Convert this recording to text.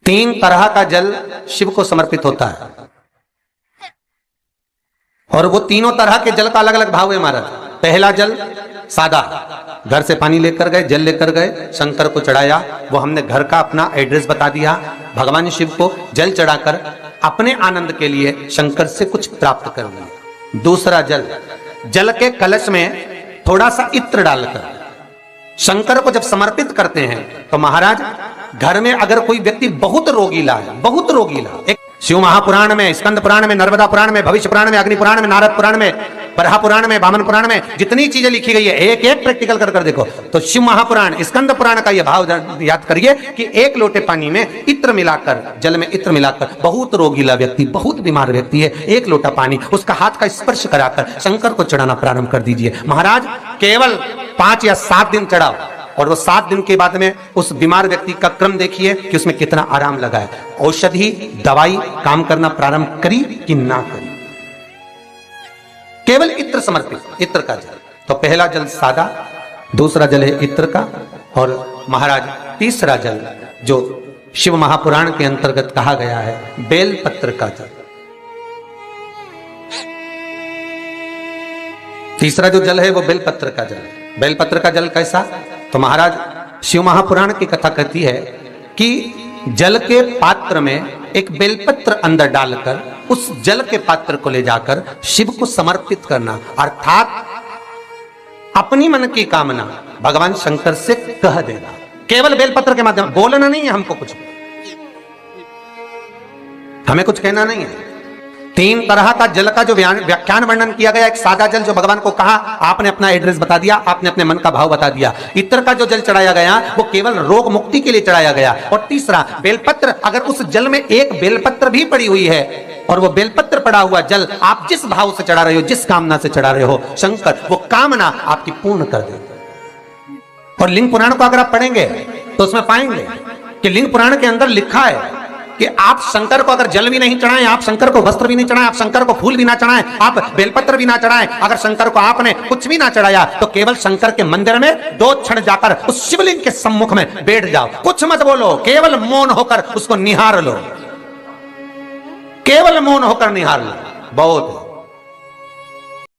तीन तरह का जल शिव को समर्पित होता है और वो तीनों तरह के जल का अलग अलग भाव है महाराज। पहला जल सादा, घर से पानी लेकर गए, जल लेकर गए, शंकर को चढ़ाया, वो हमने घर का अपना एड्रेस बता दिया, भगवान शिव को जल चढ़ाकर अपने आनंद के लिए शंकर से कुछ प्राप्त कर लिया। दूसरा जल, जल के कलश में थोड़ा सा इत्र डालकर शंकर को जब समर्पित करते हैं तो महाराज घर में अगर कोई व्यक्ति बहुत रोगीला है, बहुत रोगीला, एक शिव महापुराण में, स्कंद पुराण में, नर्मदा पुराण में, भविष्य पुराण में, अग्नि पुराण में, नारद पुराण में, बरहा पुराण में, वामन पुराण में जितनी चीजें लिखी गई है एक एक प्रैक्टिकल कर देखो तो शिव महापुराण, स्कंद पुराण का यह भाव याद करिए कि एक लोटे पानी में इत्र मिलाकर, जल में इत्र मिलाकर, बहुत रोगीला व्यक्ति, बहुत बीमार व्यक्ति है, एक लोटा पानी उसका हाथ का स्पर्श कराकर शंकर को चढ़ाना प्रारंभ कर दीजिए। महाराज केवल 5 या 7 दिन चढ़ाओ और वो 7 दिन के बाद में उस बीमार व्यक्ति का क्रम देखिए कि उसमें कितना आराम लगा है। औषधि दवाई काम करना प्रारंभ करी कि ना करी। केवल इत्र समर्पित, इत्र का जल। तो पहला जल सादा, दूसरा जल है इत्र का, और महाराज तीसरा जल जो शिव महापुराण के अंतर्गत कहा गया है बेलपत्र का जल। तीसरा जो जल है वो बेलपत्र का जल। बेलपत्र का जल कैसा? तो महाराज शिव महापुराण की कथा कहती है कि जल के पात्र में एक बेलपत्र अंदर डालकर उस जल के पात्र को ले जाकर शिव को समर्पित करना, अर्थात अपनी मन की कामना भगवान शंकर से कह देना, केवल बेलपत्र के माध्यम। बोलना नहीं है हमको कुछ, हमें कुछ कहना नहीं है। 3 तरह का जल का जो व्याख्यान वर्णन किया गया, एक सादा जल जो भगवान को कहा, आपने अपना एड्रेस बता दिया, आपने अपने मन का भाव बता दिया। इत्र का जो जल चढ़ाया गया वो केवल रोग मुक्ति के लिए चढ़ाया गया। और तीसरा बेलपत्र, अगर उस जल में एक बेलपत्र भी पड़ी हुई है और वो बेलपत्र पड़ा हुआ जल आप जिस भाव से चढ़ा रहे हो, जिस कामना से चढ़ा रहे हो, शंकर वो कामना आपकी पूर्ण कर देते। और लिंग पुराण को अगर आप पढ़ेंगे तो उसमें पाएंगे कि लिंग पुराण के अंदर लिखा है कि आप शंकर को अगर जल भी नहीं चढ़ाएं, आप शंकर को वस्त्र भी नहीं चढ़ाएं, आप शंकर को फूल भी ना चढ़ाएं, आप बेलपत्र भी ना चढ़ाएं, अगर शंकर को आपने कुछ भी ना चढ़ाया तो केवल शंकर के मंदिर में 2 क्षण जाकर उस शिवलिंग के सम्मुख में बैठ जाओ, कुछ मत बोलो, केवल मौन होकर उसको निहार लो, केवल मौन होकर निहार लो, बहुत